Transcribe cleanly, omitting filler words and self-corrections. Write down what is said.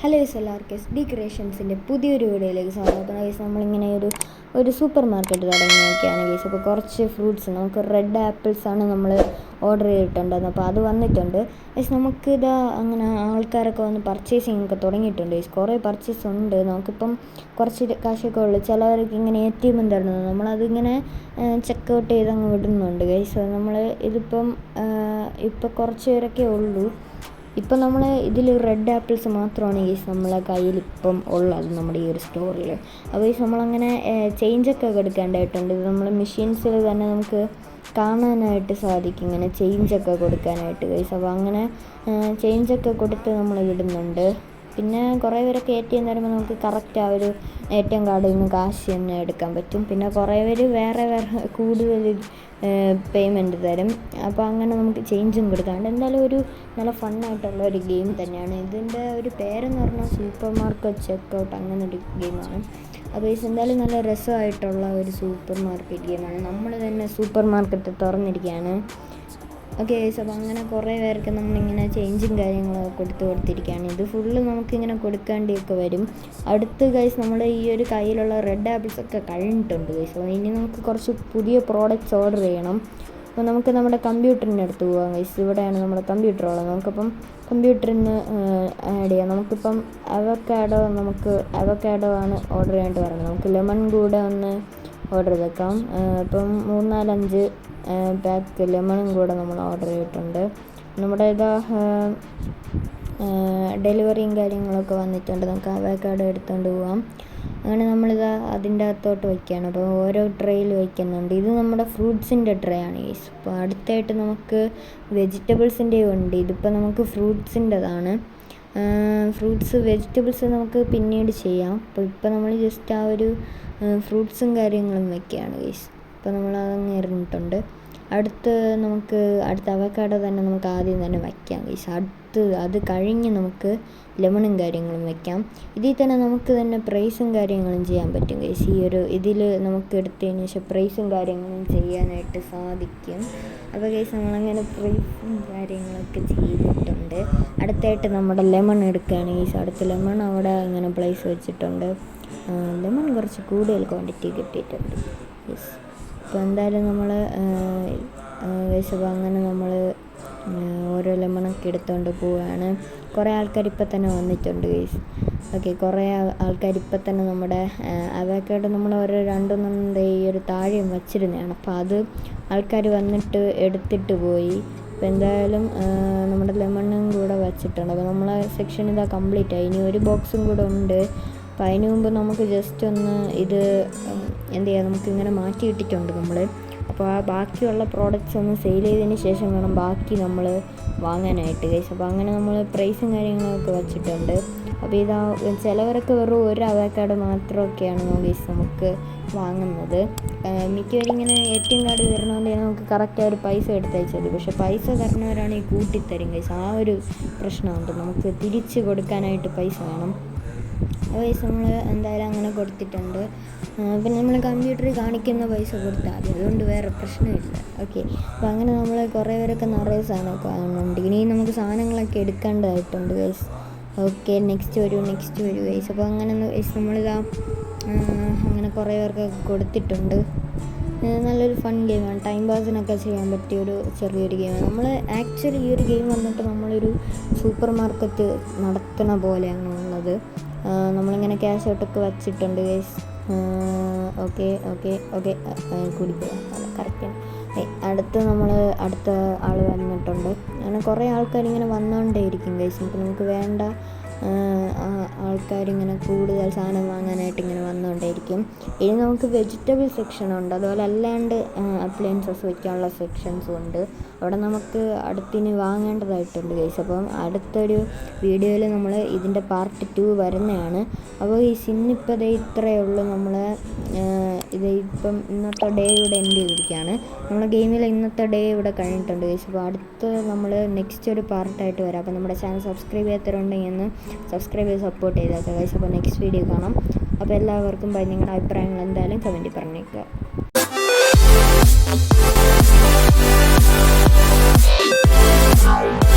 Hello എല്ലാവർക്കും SD ക്രിയേഷൻസിൻ്റെ പുതിയൊരു വീഡിയോയിലേക്ക് സ്വാഗതം. അപ്പോൾ ഗൈസ് നമ്മളിങ്ങനെ ഒരു സൂപ്പർ മാർക്കറ്റ് തുടങ്ങി നോക്കിയാണ് ഗൈസ്. അപ്പോൾ കുറച്ച് ഫ്രൂട്ട്സ് നമുക്ക് റെഡ് ആപ്പിൾസാണ് നമ്മൾ ഓർഡർ ചെയ്തിട്ടുണ്ടായിരുന്നു. അപ്പോൾ അത് വന്നിട്ടുണ്ട് ഗൈസ്. നമുക്കിതാ അങ്ങനെ ആൾക്കാരൊക്കെ വന്ന് പർച്ചേസിങ് ഒക്കെ തുടങ്ങിയിട്ടുണ്ട് ഗൈസ്. കുറേ പർച്ചേസ് ഉണ്ട്. നമുക്കിപ്പം കുറച്ച് കാശൊക്കെ ഉള്ളു. ചിലവർക്ക് ഇങ്ങനെ ATM തരുന്നത് നമ്മളതിങ്ങനെ ചെക്കൗട്ട് ചെയ്ത് അങ്ങ് വിടുന്നുണ്ട് ഗൈസ്. നമ്മൾ ഇതിപ്പം കുറച്ച് പേരൊക്കെ ഉള്ളൂ. ഇപ്പം നമ്മൾ ഇതിൽ റെഡ് ആപ്പിൾസ് മാത്രമാണ് ഗൈസ് നമ്മളെ കയ്യിൽ ഇപ്പം ഉള്ളത് നമ്മുടെ ഈ ഒരു സ്റ്റോറിൽ. അപ്പോൾ ഗൈസ് നമ്മളങ്ങനെ ചേഞ്ചൊക്കെ കൊടുക്കേണ്ടതായിട്ടുണ്ട്. ഇത് നമ്മൾ മെഷീൻസിൽ തന്നെ നമുക്ക് കാണാനായിട്ട് സാധിക്കും ഇങ്ങനെ ചേഞ്ചൊക്കെ കൊടുക്കാനായിട്ട് ഗൈസ്. അപ്പോൾ അങ്ങനെ ചേഞ്ചൊക്കെ കൊടുത്ത് നമ്മൾ വിടുന്നുണ്ട്. പിന്നെ കുറേ പേരൊക്കെ ATM തരുമ്പോൾ നമുക്ക് കറക്റ്റ് ആ ഒരു ATM കാർഡിൽ നിന്ന് കാശ് തന്നെ എടുക്കാൻ പറ്റും. പിന്നെ കുറേ പേര് വേറെ കൂടുതൽ പേയ്മെൻറ്റ് തരും. അപ്പോൾ അങ്ങനെ നമുക്ക് ചേഞ്ചും കൊടുക്കാണ്ട് എന്തായാലും ഒരു നല്ല ഫണ്ണായിട്ടുള്ള ഒരു ഗെയിം തന്നെയാണ്. ഇതിൻ്റെ ഒരു പേരെന്ന് പറഞ്ഞാൽ സൂപ്പർ മാർക്കറ്റ് ചെക്കൗട്ട് അങ്ങനെ ഒരു ഗെയിമാണ്. അപ്പോൾ എന്തായാലും നല്ല രസമായിട്ടുള്ള ഒരു സൂപ്പർ മാർക്കറ്റ് ഗെയിമാണ്. നമ്മൾ തന്നെ സൂപ്പർ മാർക്കറ്റ് തുറന്നിരിക്കുകയാണ്. Okay guys. അപ്പോൾ അങ്ങനെ കുറേ പേർക്ക് നമ്മളിങ്ങനെ ചേഞ്ചും കാര്യങ്ങളൊക്കെ കൊടുത്തിരിക്കുകയാണ്. ഇത് ഫുള്ള് നമുക്കിങ്ങനെ കൊടുക്കേണ്ടിയൊക്കെ വരും. അടുത്ത് ഗൈസ് നമ്മുടെ ഈ ഒരു കയ്യിലുള്ള റെഡ് ആപ്പിൾസൊക്കെ കഴിഞ്ഞിട്ടുണ്ട് ഗൈസ്. അപ്പോൾ ഇനി നമുക്ക് കുറച്ച് പുതിയ പ്രോഡക്റ്റ്സ് ഓർഡർ ചെയ്യണം. അപ്പോൾ നമുക്ക് നമ്മുടെ കമ്പ്യൂട്ടറിൻ്റെ അടുത്ത് പോകാം ഗൈസ്. ഇവിടെയാണ് നമ്മുടെ കമ്പ്യൂട്ടർ ഉള്ളത്. നമുക്കിപ്പം കമ്പ്യൂട്ടറിൽ നിന്ന് ആഡ് ചെയ്യാം. നമുക്കിപ്പം അവക്കാഡോ ആണ് ഓർഡർ ചെയ്യാനായിട്ട് പറയുന്നത്. നമുക്ക് ലെമൺ കൂടെ ഒന്ന് ഓർഡർ ചെയ്തേക്കാം. ഇപ്പം 3-4-5 പാക്ക് ലെമണും കൂടെ നമ്മൾ ഓർഡർ ചെയ്തിട്ടുണ്ട്. നമ്മുടെ ഡെലിവറിയും കാര്യങ്ങളൊക്കെ വന്നിട്ടുണ്ട്. നമുക്ക് അവക്കാഡോ എടുത്തുകൊണ്ട് പോകാം. അങ്ങനെ അതിൻ്റെ അകത്തോട്ട് വയ്ക്കുകയാണ്. അപ്പോൾ ഓരോ ട്രേയിൽ വയ്ക്കുന്നുണ്ട്. ഇത് നമ്മുടെ ഫ്രൂട്ട്സിൻ്റെ ട്രേ ആണ് ഗൈസ്. അപ്പോൾ അടുത്തായിട്ട് നമുക്ക് വെജിറ്റബിൾസിൻ്റെ ഉണ്ട്. ഇതിപ്പോൾ നമുക്ക് ഫ്രൂട്ട്സിൻ്റെതാണ്. വെജിറ്റബിൾസ് നമുക്ക് പിന്നീട് ചെയ്യാം. അപ്പോൾ ഇപ്പോൾ നമ്മൾ ജസ്റ്റ് ആ ഒരു ഫ്രൂട്ട്സും കാര്യങ്ങളും വയ്ക്കുകയാണ് ഗൈസ്. അപ്പോൾ നമ്മളതങ്ങ് എറിഞ്ഞിട്ടുണ്ട്. അടുത്ത അവക്കാഡോ തന്നെ നമുക്ക് ആദ്യം തന്നെ വയ്ക്കാം ഗൈസ്. അത് കഴിഞ്ഞ് നമുക്ക് ലെമണും കാര്യങ്ങളും വയ്ക്കാം. ഇതിൽ തന്നെ നമുക്ക് തന്നെ പ്രൈസും കാര്യങ്ങളും ചെയ്യാൻ പറ്റും ഗൈസ്. ഇതിൽ നമുക്ക് എടുത്തതിന് ശേഷം പ്രൈസും കാര്യങ്ങളും ചെയ്യാനായിട്ട് സാധിക്കും. അപ്പോൾ ഗൈസ് നമ്മളങ്ങനെ പ്രൈസും കാര്യങ്ങളൊക്കെ ചെയ്തിട്ടുണ്ട്. അടുത്തായിട്ട് നമ്മുടെ ലെമൺ എടുക്കുകയാണ് ഗൈസ്. അടുത്ത ലെമൺ അവിടെ ഇങ്ങനെ പ്ലേസ് വെച്ചിട്ടുണ്ട്. ലെമൺ കുറച്ച് കൂടുതൽ ക്വാണ്ടിറ്റി കിട്ടിയിട്ടുണ്ട് യെസ്. അപ്പോൾ എന്തായാലും നമ്മൾ ഗൈസ് അങ്ങനെ നമ്മൾ ഓരോ ലെമണൊക്കെ എടുത്തുകൊണ്ട് പോവുകയാണ്. കുറേ ആൾക്കാർ ഇപ്പം തന്നെ വന്നിട്ടുണ്ട് ഗൈസ്. ഓക്കെ, കുറേ ആൾക്കാർ ഇപ്പം തന്നെ നമ്മുടെ അവക്കാഡോ നമ്മൾ ഓരോ 2-3 ഈ ഒരു താഴെയും വച്ചിരുന്നതാണ്. അപ്പോൾ അത് ആൾക്കാർ വന്നിട്ട് എടുത്തിട്ട് പോയി. അപ്പോൾ എന്തായാലും നമ്മുടെ ലെമണും കൂടെ വച്ചിട്ടുണ്ട്. അപ്പോൾ നമ്മളെ സെക്ഷൻ ഇതാ കംപ്ലീറ്റ് ആയി. ഇനി ഒരു ബോക്സും കൂടെ ഉണ്ട്. അപ്പോൾ അതിന് മുമ്പ് നമുക്ക് ജസ്റ്റ് ഒന്ന് നമുക്കിങ്ങനെ മാറ്റി ഇട്ടിട്ടുണ്ട് നമ്മൾ. അപ്പോൾ ആ ബാക്കിയുള്ള പ്രോഡക്റ്റ്സ് ഒന്ന് സെയിൽ ചെയ്തതിന് ശേഷം വേണം ബാക്കി നമ്മൾ വാങ്ങാനായിട്ട് ഗൈസ്. അപ്പോൾ അങ്ങനെ നമ്മൾ പ്രൈസും കാര്യങ്ങളൊക്കെ വച്ചിട്ടുണ്ട്. അപ്പോൾ ചിലവരൊക്കെ വെറും ഒരു അവക്കാഡോ മാത്രമൊക്കെയാണ് ഗൈസ് നമുക്ക് വാങ്ങുന്നത്. മിക്കവരും ഇങ്ങനെ ATM കാർഡ് തരണോണ്ട് നമുക്ക് കറക്റ്റ് ഒരു പൈസ എടുത്തയച്ചത്. പക്ഷേ പൈസ തരണവരാണെങ്കിൽ കൂട്ടിത്തരും ഗൈസ്. ആ ഒരു പ്രശ്നമുണ്ട്. നമുക്ക് തിരിച്ച് കൊടുക്കാനായിട്ട് പൈസ വേണം. പൈസ നമ്മൾ എന്തായാലും അങ്ങനെ കൊടുത്തിട്ടുണ്ട്. പിന്നെ നമ്മൾ കമ്പ്യൂട്ടറിൽ കാണിക്കുന്ന പൈസ കൊടുത്താൽ മതി. അതുകൊണ്ട് വേറെ പ്രശ്നമില്ല. ഓക്കെ, അപ്പോൾ അങ്ങനെ നമ്മൾ കുറേ പേരൊക്കെ നിറയെ സാധനമൊക്കെ വാങ്ങുന്നുണ്ട്. ഇനി നമുക്ക് സാധനങ്ങളൊക്കെ എടുക്കേണ്ടതായിട്ടുണ്ട് ഗൈസ്. ഓക്കെ, നെക്സ്റ്റ് വരൂ ഗൈസ്. അപ്പോൾ അങ്ങനെ ഗൈസ് അങ്ങനെ കുറേ പേർക്കൊക്കെ കൊടുത്തിട്ടുണ്ട്. നല്ലൊരു ഫൺ ഗെയിമാണ്. ടൈം പാസിനൊക്കെ ചെയ്യാൻ പറ്റിയൊരു ചെറിയൊരു ഗെയിമാണ്. നമ്മൾ ആക്ച്വലി ഈ ഒരു ഗെയിം വന്നിട്ട് നമ്മളൊരു സൂപ്പർ മാർക്കറ്റ് നടത്തുന്ന പോലെയാണ് ഉള്ളത്. നമ്മളിങ്ങനെ ക്യാഷ് ഔട്ടൊക്കെ വച്ചിട്ടുണ്ട് ഗൈസ്. ഓക്കെ കൂടിപ്പോയി കറക്റ്റാണ്. അടുത്ത ആൾ വന്നിട്ടുണ്ട്. അങ്ങനെ കുറേ ആൾക്കാരിങ്ങനെ വന്നുകൊണ്ടേയിരിക്കും ഗൈസ്. അപ്പോൾ നമുക്ക് വേണ്ട ആൾക്കാരിങ്ങനെ കൂടുതൽ സാധനം വാങ്ങാനായിട്ട് ഇങ്ങനെ വന്നുകൊണ്ടേയിരിക്കും. ഇനി നമുക്ക് വെജിറ്റബിൾ സെക്ഷനുണ്ട്. അതുപോലെ അല്ലാണ്ട് അപ്ലയൻസസ് വയ്ക്കാനുള്ള സെക്ഷൻസും ഉണ്ട്. അവിടെ നമുക്ക് അടുത്തിന് വാങ്ങേണ്ടതായിട്ടുണ്ട് ഗൈസ്. അപ്പം അടുത്തൊരു വീഡിയോയിൽ നമ്മൾ ഇതിൻ്റെ പാർട്ട് 2 വരുന്നതാണ്. അപ്പോൾ ഇന്നിപ്പോൾ ഇത്രയേ ഉള്ളൂ. ഇപ്പം ഇന്നത്തെ ഡേ ഇവിടെ എൻഡ് ചെയ്തിരിക്കുകയാണ്. നമ്മുടെ ഗെയിമിൽ ഇന്നത്തെ ഡേ ഇവിടെ കഴിഞ്ഞിട്ടുണ്ട് ഗൈസ്. അപ്പോൾ അടുത്ത് നമ്മൾ നെക്സ്റ്റ് ഒരു പാർട്ടായിട്ട് വരാം. അപ്പോൾ നമ്മുടെ ചാനൽ സബ്സ്ക്രൈബ് ചെയ്യാത്തവരുണ്ടെങ്കിൽ ഒന്ന് സബ്സ്ക്രൈബ് ചെയ്ത് സപ്പോർട്ട് ചെയ്തേക്കാം ഗൈസ്. അപ്പോൾ നെക്സ്റ്റ് വീഡിയോ കാണാം. അപ്പോൾ എല്ലാവർക്കും ബൈ. നിങ്ങളുടെ അഭിപ്രായങ്ങൾ എന്തായാലും കമൻറ്റിൽ പറഞ്ഞേക്കുക. Bye.